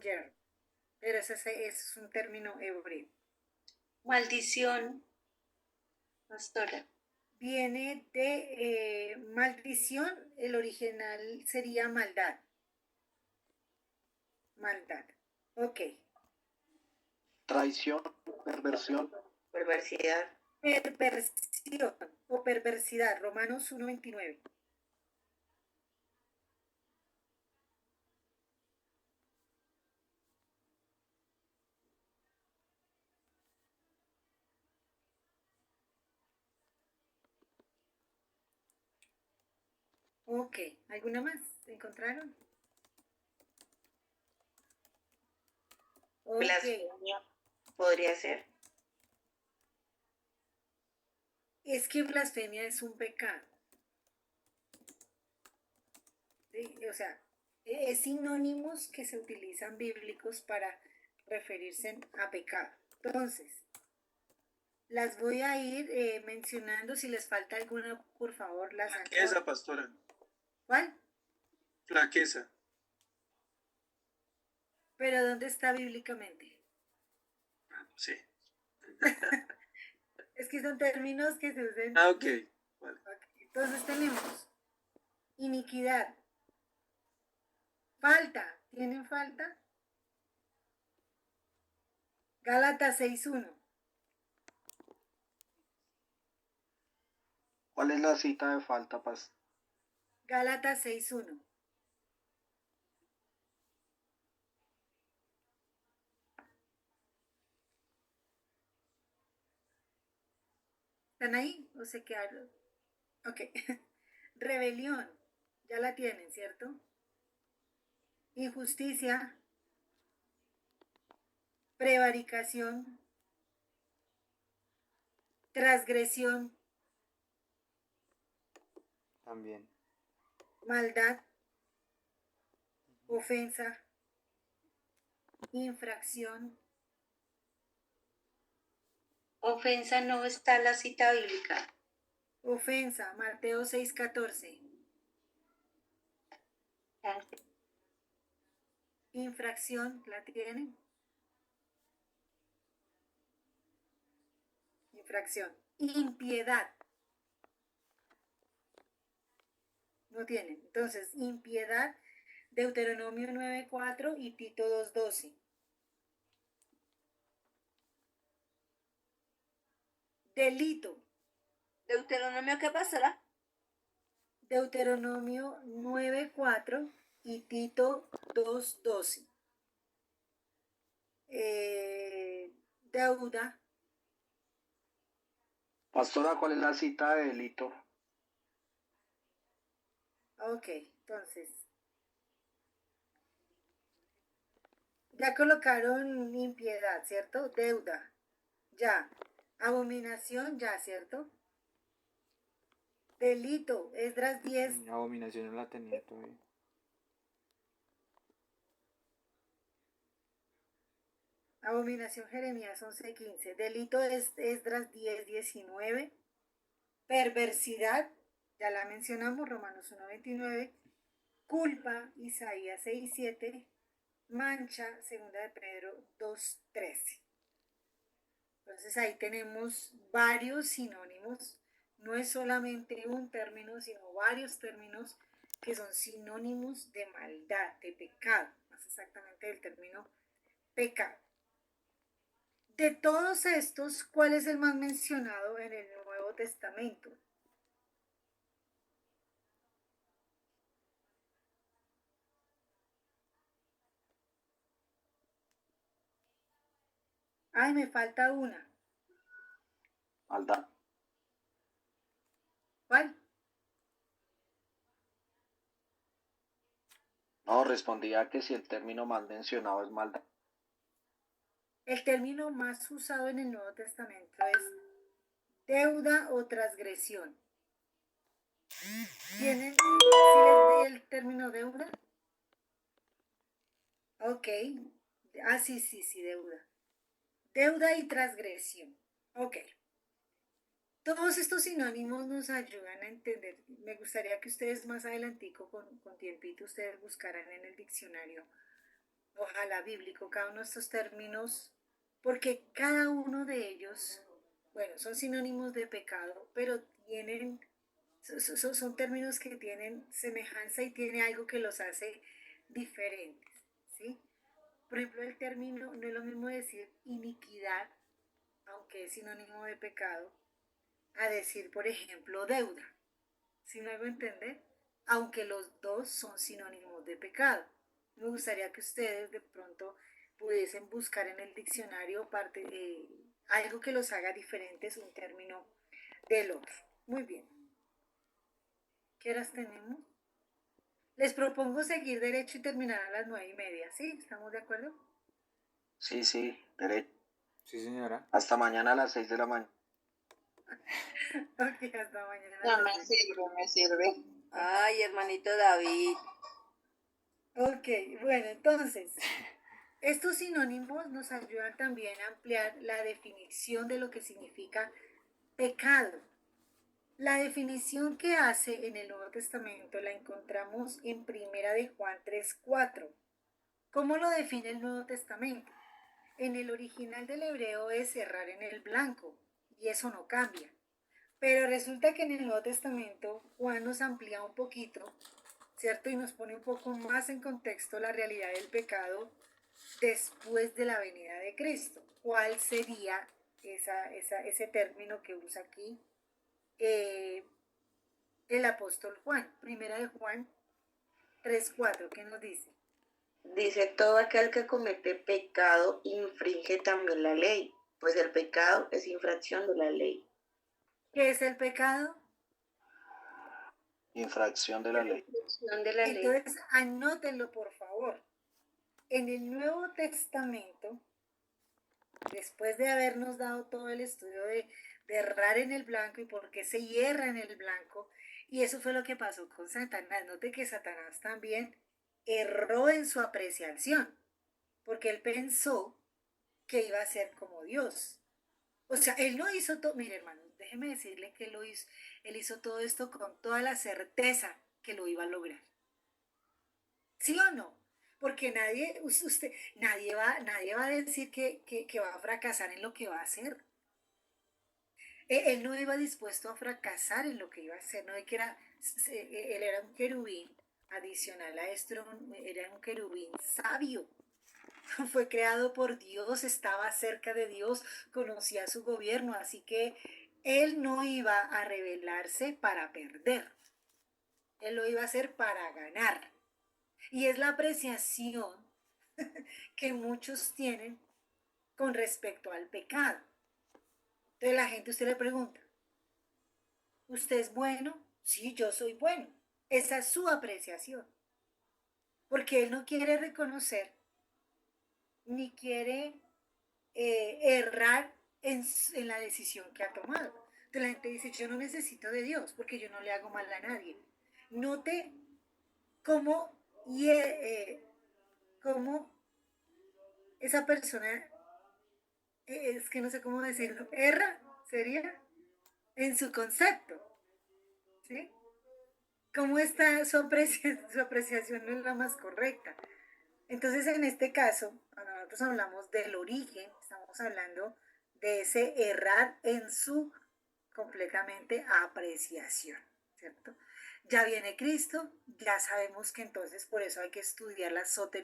yerno, pero ese es un término hebreo. Maldición, pastora. Viene de maldición, el original sería maldad. Maldad. Ok. Traición, perversión. Perversidad. Perversión o perversidad, Romanos 1:29. Ok, ¿alguna más? ¿Encontraron? Ok, Blasfemia. Podría ser. es que blasfemia es un pecado. ¿Sí? O sea, es sinónimos que se utilizan bíblicos para referirse a pecado. Entonces, las voy a ir mencionando. Si les falta alguna, por favor, las Flaqueza, anoto. pastora. ¿Cuál? Flaqueza. ¿Pero dónde está bíblicamente? Ah, no sé. Es que son términos que se usan. Ah, ok. Vale. Okay. Entonces tenemos iniquidad, falta. ¿Tienen falta? Gálatas 6:1. ¿Cuál es la cita de falta, pastor? Gálatas 6:1. ¿Están ahí o se quedaron? Ok. Rebelión. Ya la tienen, ¿cierto? Injusticia. Prevaricación. Transgresión. También. Maldad. Ofensa. Infracción. Ofensa no está en la cita bíblica. Ofensa. Mateo 6:14. Infracción. ¿La tienen? Infracción. Impiedad. No tienen. Entonces, impiedad, Deuteronomio 9:4 y Tito 2:12. Delito. ¿Deuteronomio qué pasará? Deuteronomio 9:4 y Tito 2:12. Deuda. Pastora, ¿cuál es la cita de delito? Ok, entonces. Ya colocaron impiedad, ¿cierto? Deuda. Ya. Abominación, ya, ¿cierto? Delito. Esdras 10. Abominación no la tenía todavía. Abominación, Jeremías 11:15. Delito es Esdras 10:19. Perversidad, ya la mencionamos, Romanos 1:29. Culpa, Isaías 6:7. Mancha, segunda de Pedro 2:13. Entonces ahí tenemos varios sinónimos. No es solamente un término, sino varios términos que son sinónimos de maldad, de pecado, más exactamente del término pecado. De todos estos, ¿cuál es el más mencionado en el Nuevo Testamento? Ay, me falta una. Maldad. ¿Cuál? No, respondía que si el término más mencionado es maldad. El término más usado en el Nuevo Testamento es deuda o transgresión. ¿Tienen, si les doy el término deuda? Ok. Ah, sí, deuda. Deuda y transgresión. Ok. Todos estos sinónimos nos ayudan a entender. Me gustaría que ustedes más adelantico, con tiempito, ustedes buscaran en el diccionario ojalá bíblico, cada uno de estos términos, porque cada uno de ellos, bueno, son sinónimos de pecado, pero tienen, son términos que tienen semejanza y tiene algo que los hace diferentes, ¿sí? Por ejemplo, el término no es lo mismo decir iniquidad, aunque es sinónimo de pecado, a decir, por ejemplo, deuda. ¿Sí me hago entender? Aunque los dos son sinónimos de pecado. Me gustaría que ustedes de pronto pudiesen buscar en el diccionario algo que los haga diferentes un término del otro. Muy bien. ¿Qué horas tenemos? Les propongo seguir derecho y terminar a las 9:30. ¿Sí? ¿Estamos de acuerdo? Sí, sí, derecho. Sí, señora. Hasta mañana a las 6 de la mañana. Ok, hasta mañana. No me sirve, me sirve. Ay, hermanito David. Ok, bueno, entonces, estos sinónimos nos ayudan también a ampliar la definición de lo que significa pecado. La definición que hace en el Nuevo Testamento la encontramos en Primera de Juan 3:4. ¿Cómo lo define el Nuevo Testamento? En el original del hebreo es errar en el blanco, y eso no cambia. Pero resulta que en el Nuevo Testamento Juan nos amplía un poquito, ¿cierto? Y nos pone un poco más en contexto la realidad del pecado después de la venida de Cristo. ¿Cuál sería ese término que usa aquí el apóstol Juan? Primera de Juan 3:4, ¿qué nos dice? Dice, todo aquel que comete pecado infringe también la ley, pues el pecado es infracción de la ley. ¿Qué es el pecado? Infracción de la ley. Infracción de la ley. Entonces, anótenlo por favor. En el Nuevo Testamento, después de habernos dado todo el estudio de errar en el blanco y por qué se hierra en el blanco, y eso fue lo que pasó con Satanás. Note que Satanás también erró en su apreciación, porque él pensó que iba a ser como Dios. O sea, él no hizo todo, mire hermano, déjeme decirle que él hizo todo esto con toda la certeza que lo iba a lograr. ¿Sí o no? Porque nadie va a decir que va a fracasar en lo que va a hacer. Él no iba dispuesto a fracasar en lo que iba a hacer, no es que él era un querubín, adicional a esto, era un querubín sabio. Fue creado por Dios, estaba cerca de Dios, conocía su gobierno, así que él no iba a rebelarse para perder, él lo iba a hacer para ganar. Y es la apreciación que muchos tienen con respecto al pecado. Entonces la gente, usted le pregunta, ¿usted es bueno? Sí, yo soy bueno. Esa es su apreciación. Porque él no quiere reconocer ni quiere errar en la decisión que ha tomado. Entonces la gente dice, yo no necesito de Dios porque yo no le hago mal a nadie. Note cómo, cómo esa persona, es que no sé cómo decirlo, erra, sería, en su concepto, ¿sí? ¿Cómo está su apreciación no es la más correcta? Entonces, en este caso, cuando nosotros hablamos del origen, estamos hablando de ese errar en su completamente apreciación, ¿cierto? Ya viene Cristo, ya sabemos que entonces por eso hay que estudiar la soteriología